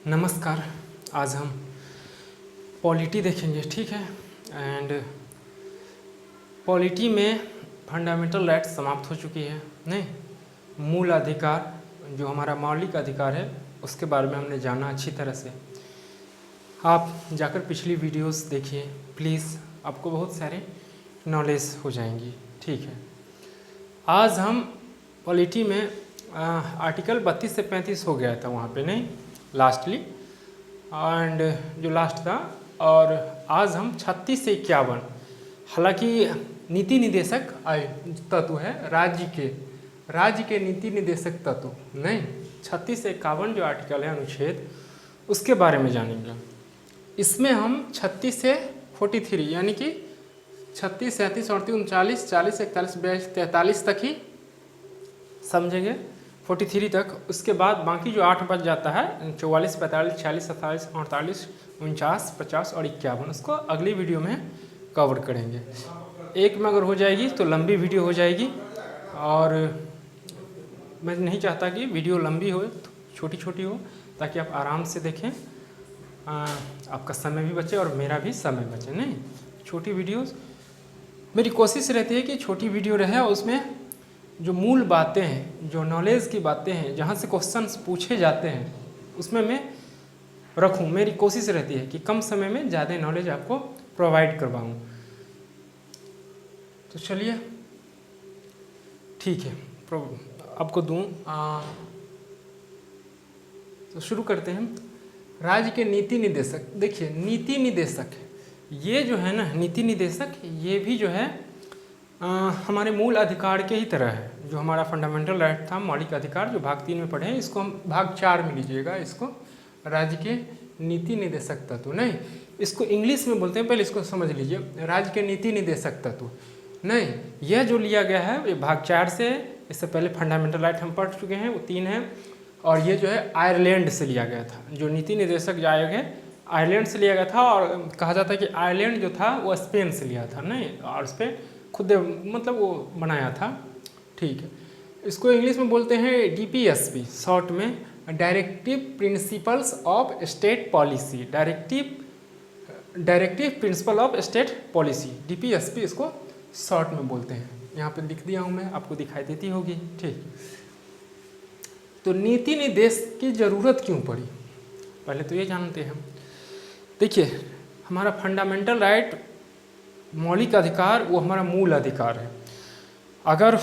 नमस्कार। आज हम पॉलिटी देखेंगे, ठीक है। एंड पॉलिटी में फंडामेंटल राइट समाप्त हो चुकी है, नहीं, मूल अधिकार जो हमारा मौलिक अधिकार है उसके बारे में हमने जाना अच्छी तरह से। आप जाकर पिछली वीडियोस देखिए प्लीज़, आपको बहुत सारे नॉलेज हो जाएंगी, ठीक है। आज हम पॉलिटी में आर्टिकल 32 से 35 हो गया था वहाँ पे, नहीं, लास्टली, एंड जो लास्ट था। और आज हम 36 से 51, हालांकि नीति निदेशक तत्व है राज्य के नीति निदेशक तत्व, नहीं, 36 से 51 जो आर्टिकल है अनुच्छेद, उसके बारे में जानेंगे। इसमें हम 36 से 43 यानी कि 36, 37, 38, 39, 40, 41, 42, 43 तक ही समझेंगे, 43 तक। उसके बाद बाकी जो 8 बच जाता है 44, 45, 46, 47, 48, 49, 50 और 51, उसको अगली वीडियो में कवर करेंगे। एक में अगर हो जाएगी तो लंबी वीडियो हो जाएगी, और मैं नहीं चाहता कि वीडियो लंबी हो, छोटी छोटी हो, ताकि आप आराम से देखें, आपका समय भी बचे और मेरा भी समय बचे। नहीं, छोटी वीडियोस मेरी कोशिश रहती है कि छोटी वीडियो रहे, और उसमें जो मूल बातें हैं, जो नॉलेज की बातें हैं, जहाँ से क्वेश्चंस पूछे जाते हैं, उसमें मैं रखूँ। मेरी कोशिश रहती है कि कम समय में ज़्यादा नॉलेज आपको प्रोवाइड करवाऊँ। तो चलिए, ठीक है, आपको दूँ। तो शुरू करते हैं। राज्य के नीति निदेशक, देखिए नीति निदेशक ये जो है ना, नीति निदेशक ये भी जो है हमारे मूल अधिकार के ही तरह है। जो हमारा फंडामेंटल राइट था, मौलिक अधिकार, जो भाग 3 में पढ़े हैं, इसको हम भाग 4 में लीजिएगा। इसको राज्य के नीति निदेशक तत्व, नहीं, इसको इंग्लिश में बोलते हैं, पहले इसको समझ लीजिए। राज्य के नीति निदेशक तत्व, नहीं, यह जो लिया गया है ये भाग 4 से है। इससे पहले फंडामेंटल राइट हम पढ़ चुके हैं, वो 3 है। और ये जो है आयरलैंड से लिया गया था। जो नीति निदेशक जो आयोग है आयरलैंड से लिया गया था, और कहा जाता है कि आयरलैंड जो था वो स्पेन से लिया था, नहीं, और उस पर खुद मतलब वो बनाया था, ठीक है। इसको इंग्लिश में बोलते हैं DPSP, शॉर्ट में directive principles of state policy, directive principle of state policy, DPSP इसको शॉर्ट में बोलते हैं। यहाँ पे लिख दिया हूँ मैं, आपको दिखाई देती होगी, ठीक। तो नीति निर्देश की ज़रूरत क्यों पड़ी, पहले तो ये जानते हैं। देखिए, हमारा फंडामेंटल राइट, मौलिक अधिकार, वो हमारा मूल अधिकार है। अगर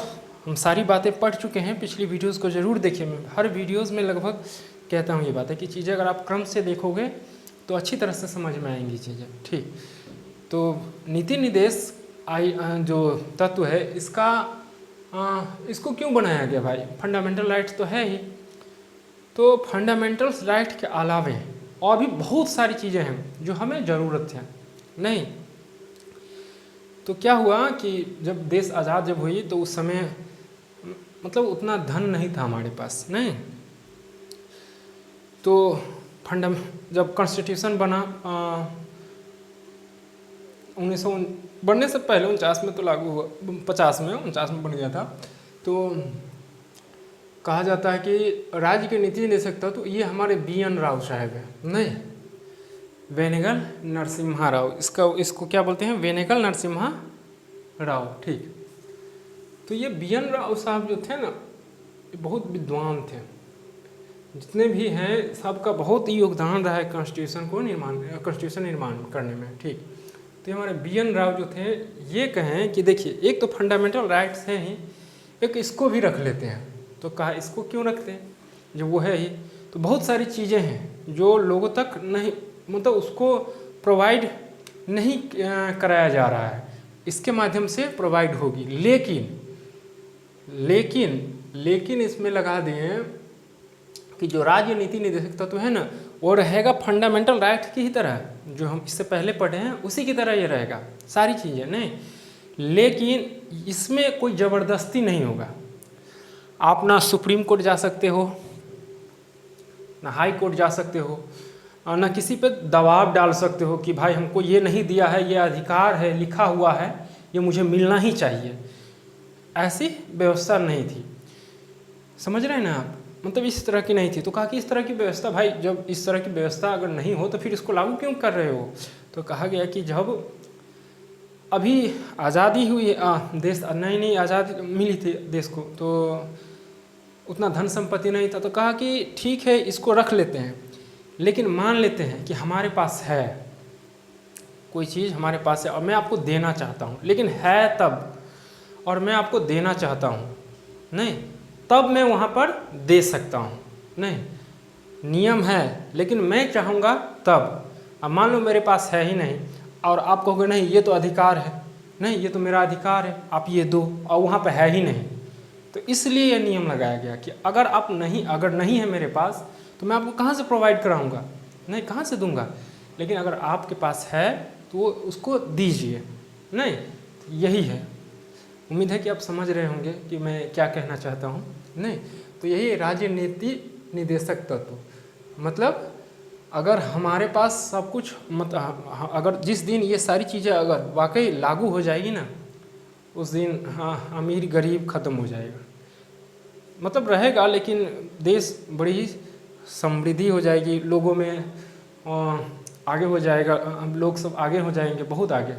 हम सारी बातें पढ़ चुके हैं, पिछली वीडियोस को ज़रूर देखिए। मैं हर वीडियोस में लगभग कहता हूँ ये बात है कि चीज़ें अगर आप क्रम से देखोगे तो अच्छी तरह से समझ में आएंगी चीज़ें, ठीक। तो नीति निर्देश जो तत्व है, इसको क्यों बनाया गया भाई? फंडामेंटल राइट्स तो है ही, तो फंडामेंटल राइट के अलावे और भी बहुत सारी चीज़ें हैं जो हमें ज़रूरत है, नहीं। तो क्या हुआ कि जब देश आज़ाद जब हुई तो उस समय मतलब उतना धन नहीं था हमारे पास, नहीं। तो जब कॉन्स्टिट्यूशन बना 1900 बनने से पहले 49 में तो लागू हुआ, 50 में 49 में बन गया था। तो कहा जाता है कि राज्य के नीति निदेशक था, तो ये हमारे BN राव साहब है, नहीं, वेनेगल नरसिम्हा राव, इसको क्या बोलते हैं, वेनेगल नरसिम्हा राव, ठीक। तो ये BN राव साहब जो थे ना, ये बहुत विद्वान थे। जितने भी हैं सबका बहुत ही योगदान रहा है कॉन्स्टिट्यूशन निर्माण करने में, ठीक। तो ये हमारे BN राव जो थे, ये कहें कि देखिए, एक तो फंडामेंटल राइट्स हैं ही, एक इसको भी रख लेते हैं। तो कहा इसको क्यों रखते हैं जब वो है ही? तो बहुत सारी चीज़ें हैं जो लोगों तक नहीं, मतलब उसको प्रोवाइड नहीं कराया जा रहा है, इसके माध्यम से प्रोवाइड होगी। लेकिन इसमें लगा दिए कि जो राज्य नीति निदेशक तत्व है ना, वो रहेगा फंडामेंटल राइट की ही तरह, जो हम इससे पहले पढ़े हैं उसी की तरह ये रहेगा, सारी चीज़ें, नहीं। लेकिन इसमें कोई ज़बरदस्ती नहीं होगा। आप ना सुप्रीम कोर्ट जा सकते हो, ना हाई कोर्ट जा सकते हो, और ना किसी पे दबाव डाल सकते हो कि भाई हमको ये नहीं दिया है, ये अधिकार है, लिखा हुआ है, ये मुझे मिलना ही चाहिए। ऐसी व्यवस्था नहीं थी, समझ रहे हैं ना आप? मतलब इस तरह की नहीं थी। तो कहा कि इस तरह की व्यवस्था, भाई जब इस तरह की व्यवस्था अगर नहीं हो तो फिर इसको लागू क्यों कर रहे हो। तो कहा गया कि जब अभी आज़ादी हुई, देश नई नई आज़ादी मिली थी देश को, तो उतना धन संपत्ति नहीं था। तो कहा कि ठीक है इसको रख लेते हैं, लेकिन मान लेते हैं कि हमारे पास है कोई चीज़, हमारे पास है और मैं आपको देना चाहता हूँ, लेकिन है तब, और मैं आपको देना चाहता हूँ, नहीं तब मैं वहाँ पर दे सकता हूँ। नहीं, नियम है लेकिन मैं चाहूँगा तब। अब मान लो मेरे पास है ही नहीं और आप कहोगे नहीं ये तो अधिकार है, नहीं ये तो मेरा अधिकार है, आप ये दो, और वहाँ पर है ही नहीं। तो इसलिए यह नियम लगाया गया कि अगर नहीं है मेरे पास तो मैं आपको कहाँ से प्रोवाइड कराऊँगा, नहीं कहाँ से दूँगा, लेकिन अगर आपके पास है तो वो उसको दीजिए। नहीं, तो यही है। उम्मीद है कि आप समझ रहे होंगे कि मैं क्या कहना चाहता हूँ। नहीं, तो यही राजनीति निदेशक तत्व, मतलब अगर हमारे पास सब कुछ, मतलब अगर जिस दिन ये सारी चीज़ें अगर वाकई लागू हो जाएगी ना, उस दिन हाँ अमीर गरीब ख़त्म हो जाएगा। मतलब रहेगा लेकिन देश बड़ी ही समृद्धि हो जाएगी, लोगों में आगे हो जाएगा, लोग सब आगे हो जाएंगे, बहुत आगे।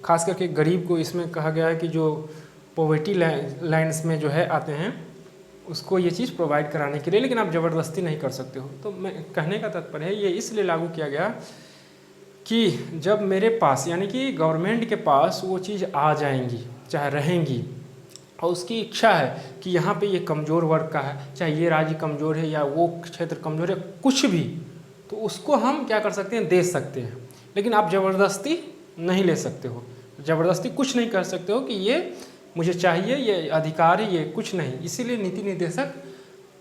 खास करके गरीब को इसमें कहा गया है कि जो पॉवर्टी लाइन्स में जो है आते हैं उसको ये चीज़ प्रोवाइड कराने के लिए, लेकिन आप ज़बरदस्ती नहीं कर सकते हो। तो मैं कहने का तात्पर्य है ये इसलिए लागू किया गया कि जब मेरे पास यानी कि गवर्नमेंट के पास वो चीज़ आ जाएंगी, चाहे रहेंगी, और उसकी इच्छा है कि यहाँ पे ये कमज़ोर वर्ग का है, चाहे ये राज्य कमज़ोर है या वो क्षेत्र कमज़ोर है, कुछ भी, तो उसको हम क्या कर सकते हैं, दे सकते हैं। लेकिन आप ज़बरदस्ती नहीं ले सकते हो, ज़बरदस्ती कुछ नहीं कर सकते हो कि ये मुझे चाहिए, ये अधिकार है, ये कुछ नहीं। इसीलिए नीति निर्देशक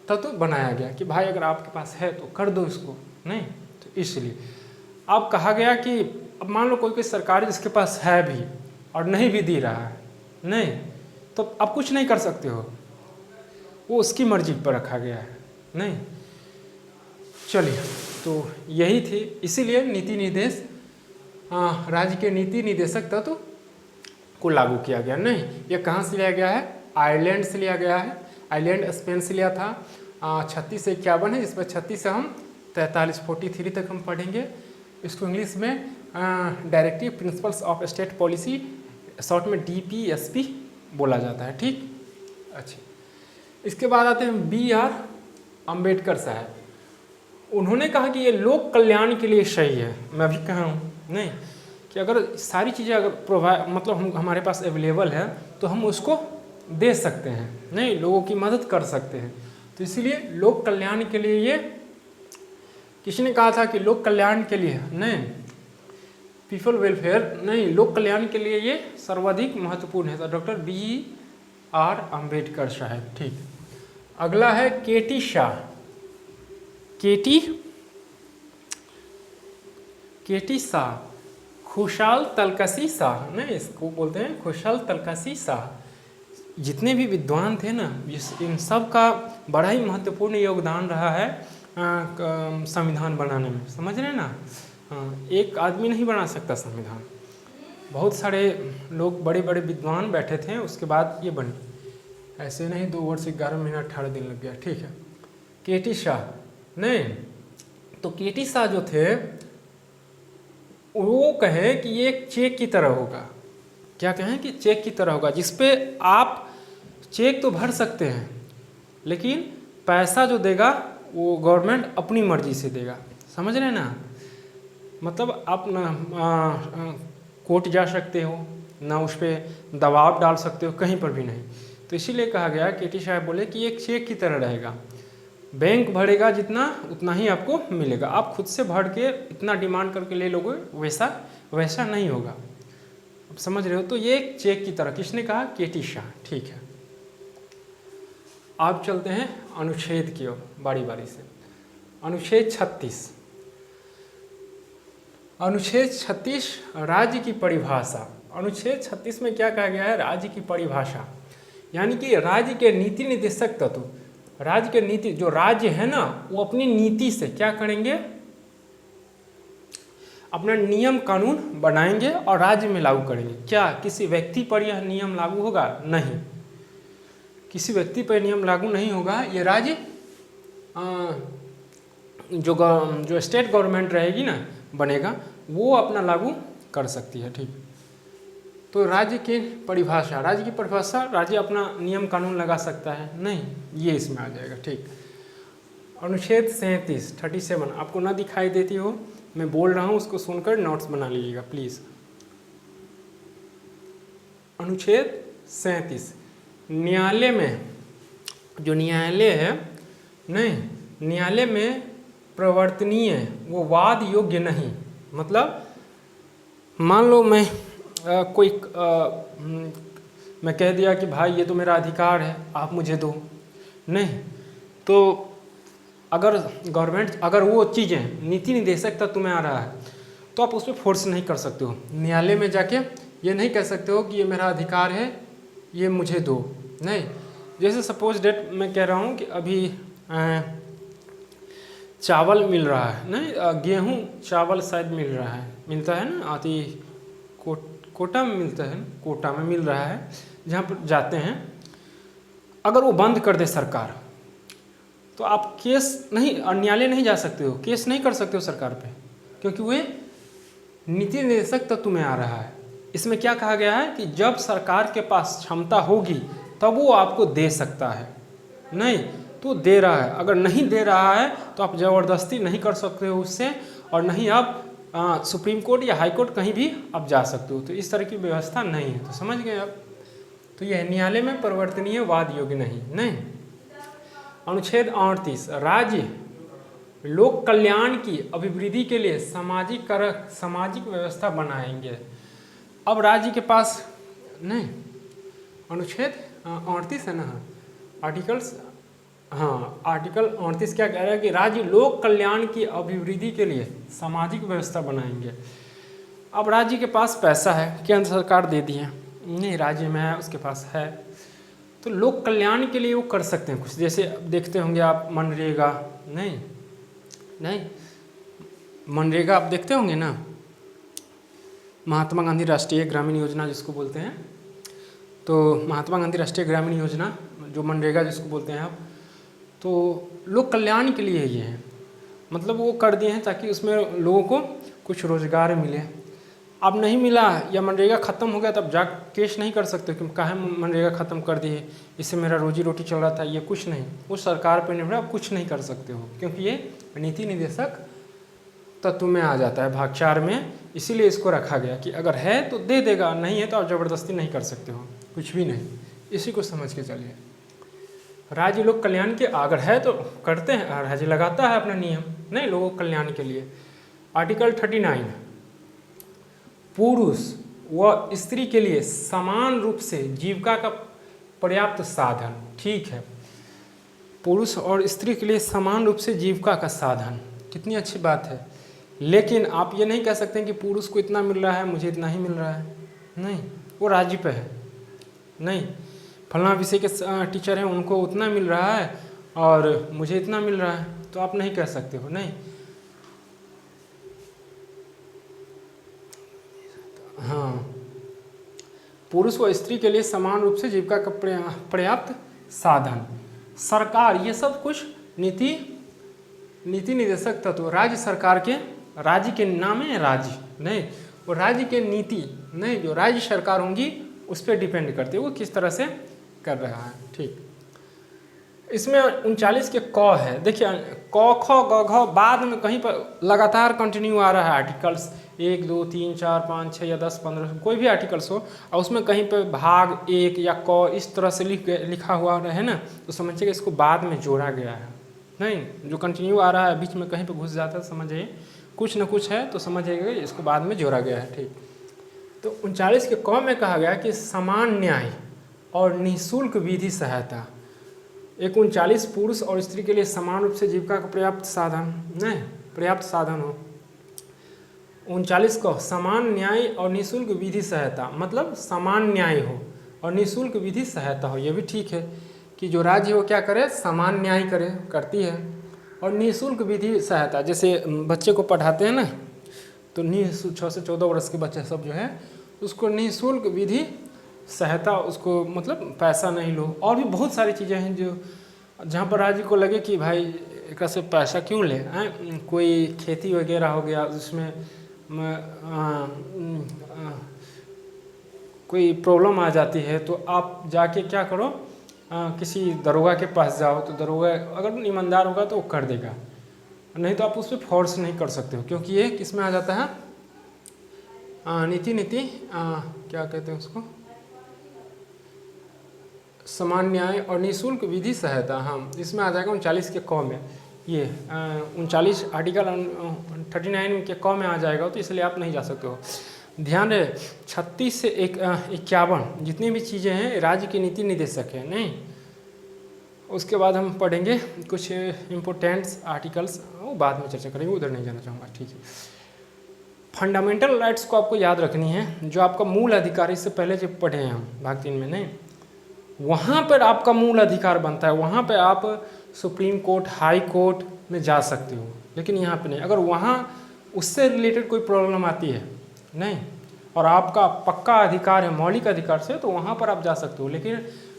तत्व बनाया गया कि भाई अगर आपके पास है तो कर दो इसको, नहीं तो इसलिए अब कहा गया कि अब मान लो कोई सरकार जिसके पास है भी और नहीं भी दे रहा है, नहीं तो आप कुछ नहीं कर सकते हो, वो उसकी मर्जी पर रखा गया है। नहीं, चलिए, तो यही थी, इसीलिए नीति निर्देश राज्य के नीति निर्देशक तत्व को लागू किया गया। नहीं, ये कहाँ से लिया गया है, आयरलैंड से लिया गया है। आयरलैंड स्पेन से लिया था। 36 से 51 है, जिसमें 36 से हम 43 तक हम पढ़ेंगे। इसको इंग्लिश में directive principles of state policy, short में DPSP बोला जाता है। ठीक, अच्छा, इसके बाद आते हैं BR अम्बेडकर साहब। उन्होंने कहा कि ये लोक कल्याण के लिए सही है। मैं भी कहा हूँ नहीं कि अगर सारी चीज़ें अगर प्रोवाइड मतलब हमारे पास अवेलेबल है तो हम उसको दे सकते हैं, नहीं लोगों की मदद कर सकते हैं। तो इसीलिए लोक कल्याण के लिए ये किसी ने कहा था कि लोक कल्याण के लिए नहीं, पीपल वेलफेयर नहीं, लोक कल्याण के लिए ये सर्वाधिक महत्वपूर्ण है। तो डॉक्टर BR अम्बेडकर साहब। ठीक, अगला है KT शाह। KT शाह, खुशहाल तलकसी शाह, नहीं इसको बोलते हैं खुशहाल तलकसी शाह। जितने भी विद्वान थे ना, इन सब का बड़ा ही महत्वपूर्ण योगदान रहा है संविधान बनाने में। समझ रहे हैं ना, एक आदमी नहीं बना सकता संविधान, बहुत सारे लोग बड़े बड़े विद्वान बैठे थे, उसके बाद ये बनी। ऐसे नहीं 2 वर्ष 11 महीना 18 दिन लग गया। ठीक है, KT शाह नहीं, तो KT शाह जो थे वो कहें कि ये एक चेक की तरह होगा। क्या कहें कि चेक की तरह होगा, जिसपे आप चेक तो भर सकते हैं लेकिन पैसा जो देगा वो गवर्नमेंट अपनी मर्जी से देगा। समझ रहे हैं ना, मतलब आप ना कोर्ट जा सकते हो ना उस पर दबाव डाल सकते हो, कहीं पर भी नहीं। तो इसीलिए कहा गया, KT साहब बोले कि एक चेक की तरह रहेगा, बैंक भरेगा जितना उतना ही आपको मिलेगा, आप खुद से भर के इतना डिमांड करके ले लोगे वैसा नहीं होगा। अब समझ रहे हो, तो ये एक चेक की तरह किसने कहा, KT शाह। ठीक है, आप चलते हैं अनुच्छेद की ओर बारी बारी से। अनुच्छेद 36, अनुच्छेद 36 राज्य की परिभाषा। अनुच्छेद 36 में क्या कहा गया है, राज्य की परिभाषा, यानी कि राज्य के नीति निर्देशक तत्व, राज्य के नीति, जो राज्य है ना वो अपनी नीति से क्या करेंगे, अपना नियम कानून बनाएंगे और राज्य में लागू करेंगे। क्या किसी व्यक्ति पर यह नियम लागू होगा, नहीं, किसी व्यक्ति पर नियम लागू नहीं होगा, ये राज्य जो स्टेट गवर्नमेंट रहेगी ना बनेगा, वो अपना लागू कर सकती है। ठीक, तो राज्य की परिभाषा, राज्य अपना नियम कानून लगा सकता है नहीं, ये इसमें आ जाएगा। ठीक, अनुच्छेद 37 आपको ना दिखाई देती हो, मैं बोल रहा हूँ उसको सुनकर नोट्स बना लीजिएगा प्लीज़। अनुच्छेद 37, न्यायालय में, जो न्यायालय है नहीं, न्यायालय में प्रवर्तनीय वो वाद योग्य नहीं। मतलब मान लो मैं मैं कह दिया कि भाई ये तो मेरा अधिकार है, आप मुझे दो, नहीं, तो अगर गवर्नमेंट, अगर वो चीज़ें नीति निर्देशक तक तुम्हें आ रहा है तो आप उस पर फोर्स नहीं कर सकते हो। न्यायालय में जाके ये नहीं कह सकते हो कि ये मेरा अधिकार है, ये मुझे दो, नहीं। जैसे सपोज डेट मैं कह रहा हूँ कि अभी चावल मिल रहा है, नहीं, गेहूँ चावल शायद मिल रहा है, मिलता है ना, आती कोटा में मिलता है, कोटा में मिल रहा है, जहाँ पर जाते हैं। अगर वो बंद कर दे सरकार, तो आप केस नहीं, न्यायालय नहीं जा सकते हो, केस नहीं कर सकते हो सरकार पे, क्योंकि वे नीति निर्देशक तक तुम्हें आ रहा है। इसमें क्या कहा गया है कि जब सरकार के पास क्षमता होगी तब वो आपको दे सकता है, नहीं तो दे रहा है। अगर नहीं दे रहा है तो आप ज़बरदस्ती नहीं कर सकते हो उससे, और नहीं आप सुप्रीम कोर्ट या हाई कोर्ट कहीं भी आप जा सकते हो। तो इस तरह की व्यवस्था नहीं है, तो समझ गए आप। तो यह न्यायालय में परिवर्तनीय वाद योग्य नहीं। अनुच्छेद 38, राज्य लोक कल्याण की अभिवृद्धि के लिए सामाजिक व्यवस्था बनाएंगे। अब राज्य के पास नहीं, अनुच्छेद 38 है ना, आर्टिकल्स, हाँ, आर्टिकल 38 क्या कह रहा है कि राज्य लोक कल्याण की अभिवृद्धि के लिए सामाजिक व्यवस्था बनाएंगे। अब राज्य के पास पैसा है, केंद्र सरकार दे दी है, नहीं राज्य में है, उसके पास है, तो लोक कल्याण के लिए वो कर सकते हैं कुछ। जैसे देखते होंगे आप मनरेगा, नहीं मनरेगा आप देखते होंगे ना, महात्मा गांधी राष्ट्रीय ग्रामीण योजना जिसको बोलते हैं, तो महात्मा गांधी राष्ट्रीय ग्रामीण योजना, जो मनरेगा जिसको बोलते हैं आप, तो लोक कल्याण के लिए ये है। मतलब वो कर दिए हैं ताकि उसमें लोगों को कुछ रोजगार मिले। अब नहीं मिला या मनरेगा ख़त्म हो गया, तब जा केस नहीं कर सकते कि काहे मनरेगा ख़त्म कर दिए, इससे मेरा रोजी रोटी चल रहा था, ये कुछ नहीं, उस सरकार पर निर्भर आप कुछ नहीं कर सकते हो, क्योंकि ये नीति निर्देशक तत्व में आ जाता है भाग 4 में। इसीलिए इसको रखा गया कि अगर है तो दे देगा, नहीं है तो आप ज़बरदस्ती नहीं कर सकते हो, कुछ भी नहीं। इसी को समझ के चलिए। राज्य लोक कल्याण के अगर है तो करते हैं, राज्य लगाता है अपना नियम, नहीं, लोगों के कल्याण के लिए। आर्टिकल 39, पुरुष व स्त्री के लिए समान रूप से जीविका का पर्याप्त साधन। ठीक है, पुरुष और स्त्री के लिए समान रूप से जीविका का साधन, कितनी अच्छी बात है। लेकिन आप ये नहीं कह सकते कि पुरुष को इतना मिल रहा है, मुझे इतना ही मिल रहा है, नहीं, वो राज्य पे है। नहीं, फलाना विषय के टीचर हैं, उनको उतना मिल रहा है और मुझे इतना मिल रहा है, तो आप नहीं कह सकते हो, नहीं। हाँ, पुरुष व स्त्री के लिए समान रूप से जीविका का पर्याप्त साधन। सरकार, ये सब कुछ नीति निर्देशक तत्व राज्य सरकार के, राज्य के नाम है राज्य, नहीं, वो राज्य के नीति नहीं, जो राज्य सरकार होंगी उस पर डिपेंड करती है वो किस तरह से कर रहा है। ठीक, इसमें 39 के क है, देखिए क ख ग घ बाद में कहीं पर लगातार कंटिन्यू आ रहा है आर्टिकल्स, 1 2 3 4 5 6 या 10 15 कोई भी आर्टिकल्स हो, और उसमें कहीं पे भाग 1 या क इस तरह से लिखा हुआ है ना, तो समझिए इसको बाद में जोड़ा गया है। नहीं, जो कंटिन्यू आ रहा है बीच में कहीं पे घुस जाता है, समझिए कुछ न कुछ है, तो समझिएगा इसको बाद में जोड़ा गया है। ठीक, तो 39 के क में कहा गया कि समान न्याय और निःशुल्क विधि सहायता। 39 पुरुष और स्त्री के लिए समान रूप से जीविका का पर्याप्त साधन हो। 39 को समान न्याय और निःशुल्क विधि सहायता, मतलब समान न्याय हो और निःशुल्क विधि सहायता हो। ये भी ठीक है कि जो राज्य हो क्या करे, समान न्याय करती है, और निःशुल्क विधि सहायता, जैसे बच्चे को पढ़ाते हैं ना, तो 6 से 14 वर्ष के बच्चे सब जो है उसको निःशुल्क विधि सहायता, उसको मतलब पैसा नहीं लो। और भी बहुत सारी चीज़ें हैं जो जहाँ पर राज्य को लगे कि भाई एक से पैसा क्यों ले कोई खेती वगैरह हो गया उसमें कोई प्रॉब्लम आ जाती है तो आप जाके क्या करो, किसी दरोगा के पास जाओ, तो दरोगा अगर ईमानदार होगा तो वो कर देगा, नहीं तो आप उस पर फोर्स नहीं कर सकते हो, क्योंकि ये किस में आ जाता है, नीति क्या कहते हैं उसको, समान न्याय और निःशुल्क विधि सहायता। हाँ, इसमें आ जाएगा 39 के क में, ये 39 आर्टिकल 39 के क में आ जाएगा, तो इसलिए आप नहीं जा सकते हो। ध्यान रहे 36 से 51 जितनी भी चीज़ें हैं राज्य की नीति निर्देशक है नहीं। उसके बाद हम पढ़ेंगे कुछ इम्पोर्टेंट्स आर्टिकल्स, वो बाद में चर्चा करेंगे, उधर नहीं जाना चाहूँगा, ठीक है। फंडामेंटल राइट्स को आपको याद रखनी है, जो आपका मूल अधिकार, इससे पहले जो पढ़े हैं हम भाग 3 में नहीं, वहाँ पर आपका मूल अधिकार बनता है, वहाँ पर आप सुप्रीम कोर्ट हाई कोर्ट में जा सकते हो, लेकिन यहाँ पे नहीं। अगर वहाँ उससे रिलेटेड कोई प्रॉब्लम आती है नहीं और आपका पक्का अधिकार है मौलिक अधिकार से, तो वहाँ पर आप जा सकते हो। लेकिन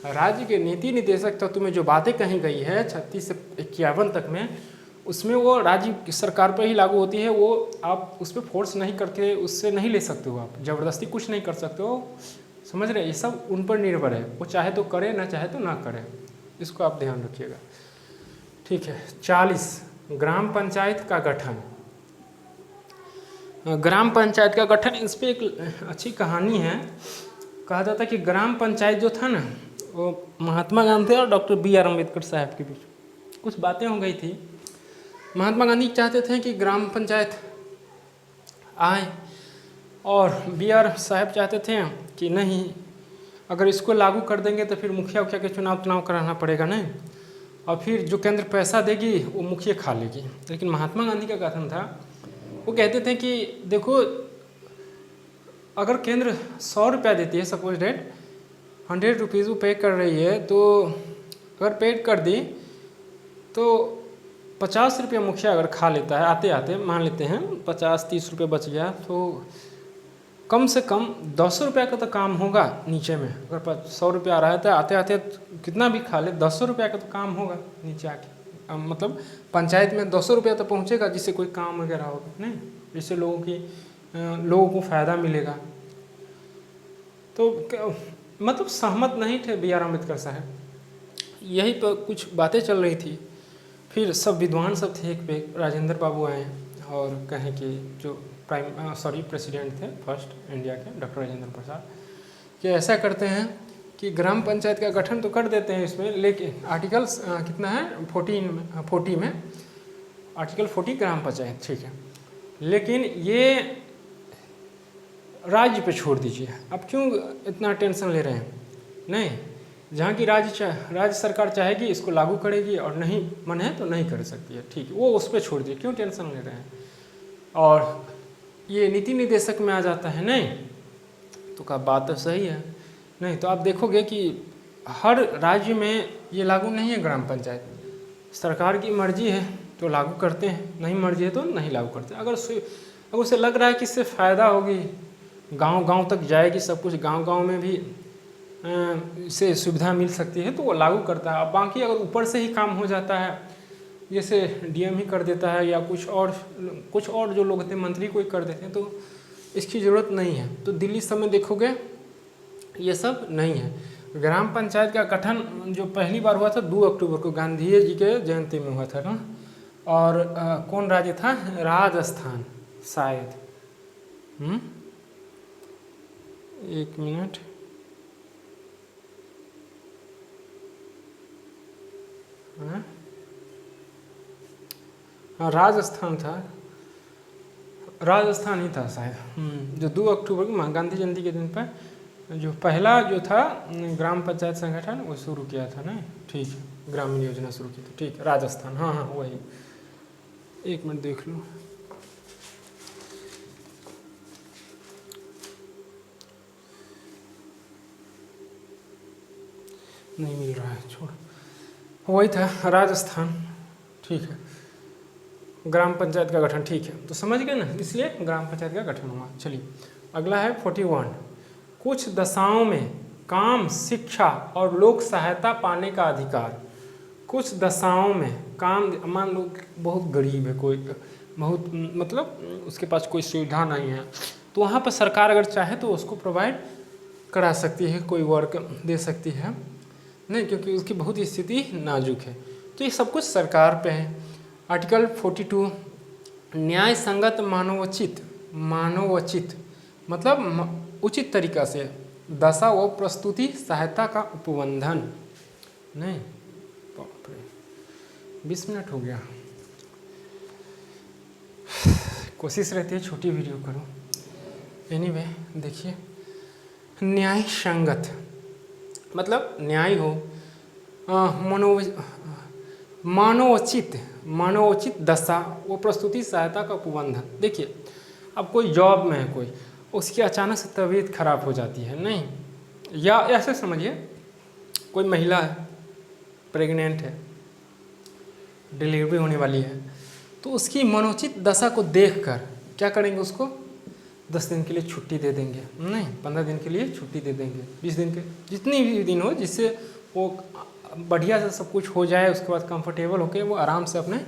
राज्य के नीति निर्देशक तत्व में जो बातें कही गई है 36 से 51 तक में, उसमें वो राज्य सरकार पर ही लागू होती है, वो आप उस पर फोर्स नहीं करके उससे नहीं ले सकते हो, आप ज़बरदस्ती कुछ नहीं कर सकते हो, समझ रहे, ये सब उन पर निर्भर है, वो चाहे तो करे ना चाहे तो ना करे, इसको आप ध्यान रखिएगा, ठीक है। 40 ग्राम पंचायत का गठन। ग्राम पंचायत का गठन, इस पर एक अच्छी कहानी है। कहा जाता है कि ग्राम पंचायत जो था ना, वो महात्मा गांधी और डॉक्टर BR अम्बेडकर साहब के बीच कुछ बातें हो गई थी। महात्मा गांधी चाहते थे कि ग्राम पंचायत आए और BR साहब चाहते थे कि नहीं, अगर इसको लागू कर देंगे तो फिर मुखिया उखिया के चुनाव कराना पड़ेगा नहीं, और फिर जो केंद्र पैसा देगी वो मुखिया खा लेगी। लेकिन महात्मा गांधी का कथन था, वो कहते थे कि देखो, अगर केंद्र 100 रुपया देती है, सपोज डेट 100 रुपीज़ वो पे कर रही है, तो अगर पे कर दी तो 50 रुपया मुखिया अगर खा लेता है आते आते, मान लेते हैं 50-30 रुपये बच गया, तो कम से कम 200 रुपया का तो काम होगा नीचे में। अगर 100 रुपया आ रहा है तो आते आते कितना भी खा ले 200 रुपया का तो काम होगा नीचे आके, मतलब पंचायत में 200 रुपया तो पहुँचेगा, जिससे कोई काम वगैरह होगा नहीं, जिससे लोगों को फ़ायदा मिलेगा। तो मतलब सहमत नहीं थे BR अम्बेडकर साहब, यही पर कुछ बातें चल रही थी। फिर सब विद्वान सब थे, एक पे राजेंद्र बाबू आए और कहें कि जो प्रेसिडेंट थे फर्स्ट इंडिया के, डॉक्टर राजेंद्र प्रसाद, कि ऐसा करते हैं कि ग्राम पंचायत का गठन तो कर देते हैं इसमें, लेकिन आर्टिकल्स कितना है 40 में आर्टिकल 40 ग्राम पंचायत, ठीक है, लेकिन ये राज्य पे छोड़ दीजिए। अब क्यों इतना टेंशन ले रहे हैं, नहीं, जहाँ की राज्य सरकार चाहेगी इसको लागू करेगी, और नहीं मन है तो नहीं कर सकती है, ठीक है, वो उस पर छोड़ दीजिए, क्यों टेंशन ले रहे हैं। और ये नीति निर्देशक में आ जाता है नहीं, तो क्या बात तो सही है, नहीं तो आप देखोगे कि हर राज्य में ये लागू नहीं है ग्राम पंचायत, सरकार की मर्जी है तो लागू करते हैं, नहीं मर्जी है तो नहीं लागू करते। अगर उसे लग रहा है कि इससे फ़ायदा होगी, गांव तक जाएगी सब कुछ, गांव में भी इससे सुविधा मिल सकती है, तो वो लागू करता है। अब बाकी अगर ऊपर से ही काम हो जाता है, जैसे DM ही कर देता है या कुछ और जो लोग होते हैं मंत्री कोई कर देते हैं, तो इसकी ज़रूरत नहीं है। तो दिल्ली सब में देखोगे ये सब नहीं है। ग्राम पंचायत का गठन जो पहली बार हुआ था 2 अक्टूबर को, गांधी जी के जयंती में हुआ था ना, और कौन राज्य था, राजस्थान शायद, 1 मिनट, हाँ राजस्थान था, राजस्थान ही था शायद, जो 2 अक्टूबर को गांधी जयंती के दिन पर जो पहला जो था ग्राम पंचायत संगठन वो शुरू किया था ना, ठीक है, ग्रामीण योजना शुरू की थी, ठीक है, राजस्थान, हाँ वही, 1 मिनट देख लो, नहीं मिल रहा है, छोड़, वही था राजस्थान, ठीक है, ग्राम पंचायत का गठन, ठीक है, तो समझ गए ना, इसलिए ग्राम पंचायत का गठन हुआ। चलिए अगला है 41, कुछ दशाओं में काम, शिक्षा और लोक सहायता पाने का अधिकार। कुछ दशाओं में काम, मान लो बहुत गरीब है कोई, बहुत मतलब उसके पास कोई सुविधा नहीं है, तो वहाँ पर सरकार अगर चाहे तो उसको प्रोवाइड करा सकती है, कोई वर्क दे सकती है नहीं, क्योंकि उसकी बहुत स्थिति नाजुक है। तो ये सब कुछ सरकार पे है। आर्टिकल 42 न्याय संगत मानवोचित मतलब उचित तरीका से दशा व प्रस्तुति सहायता का उपबंधन नहीं। 20 मिनट हो गया। कोशिश रहती है छोटी वीडियो करूं। एनीवे देखिए, न्याय संगत मतलब न्याय हो, मानवोचित दशा वो प्रस्तुति सहायता का उपबंधन। देखिए अब कोई जॉब में है, कोई उसकी अचानक से तबीयत खराब हो जाती है नहीं, या ऐसे समझिए कोई महिला है, प्रेग्नेंट है, डिलीवरी होने वाली है, तो उसकी मनोचित दशा को देखकर क्या करेंगे, उसको 10 दिन के लिए छुट्टी दे देंगे नहीं, 15 दिन के लिए छुट्टी दे देंगे, 20 दिन के, जितनी भी दिन हो, जिससे वो बढ़िया से सब कुछ हो जाए, उसके बाद कंफर्टेबल होकर वो आराम से अपने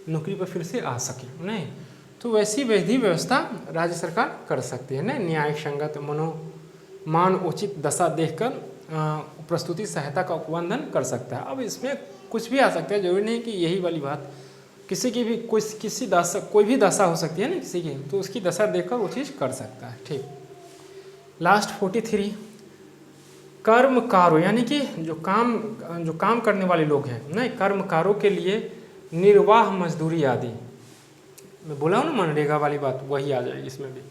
नौकरी पर फिर से आ सके नहीं। तो वैसी विधि व्यवस्था राज्य सरकार कर सकती है ना, न्याय संगत मान उचित दशा देखकर प्रस्तुति सहायता का उपबंधन कर सकता है। अब इसमें कुछ भी आ सकता है, जरूरी नहीं कि यही वाली बात, किसी की भी कोई भी दशा हो सकती है ना किसी की, तो उसकी दशा देखकर वो चीज़ कर सकता है। ठीक, लास्ट 43 कर्मकारों यानी कि जो काम करने वाले लोग हैं नहीं, कर्मकारों के लिए निर्वाह मजदूरी आदि, मैं बोला हूँ ना मनरेगा वाली बात, वही आ जाएगी इसमें भी।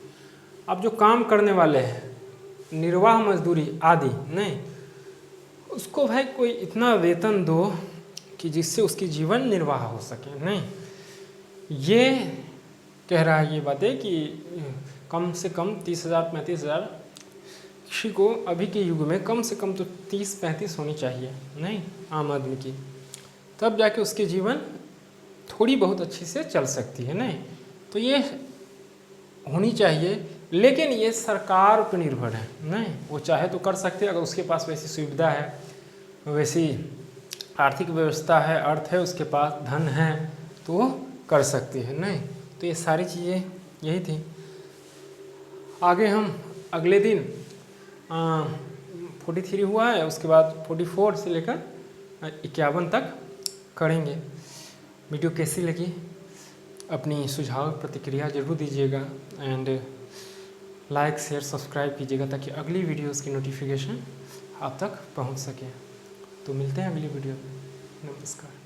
अब जो काम करने वाले हैं निर्वाह मजदूरी आदि नहीं, उसको भाई कोई इतना वेतन दो कि जिससे उसकी जीवन निर्वाह हो सके नहीं। ये कह रहा है ये बातें कि कम से कम 30,000 35,000 किसी को अभी के युग में कम से कम तो 30-35 होनी चाहिए नहीं आम आदमी की, तब जाके उसके जीवन थोड़ी बहुत अच्छी से चल सकती है नहीं। तो ये होनी चाहिए, लेकिन ये सरकार पर निर्भर है नहीं, वो चाहे तो कर सकते हैं, अगर उसके पास वैसी सुविधा है, वैसी आर्थिक व्यवस्था है, अर्थ है, उसके पास धन है, तो वो कर सकती है नहीं। तो ये सारी चीज़ें यही थी। आगे हम अगले दिन 43 हुआ है, उसके बाद 44 से लेकर 51 तक करेंगे। वीडियो कैसी लगी अपनी सुझाव प्रतिक्रिया जरूर दीजिएगा, एंड लाइक शेयर सब्सक्राइब कीजिएगा ताकि अगली वीडियोस की नोटिफिकेशन आप तक पहुंच सके। तो मिलते हैं अगली वीडियो में। नमस्कार।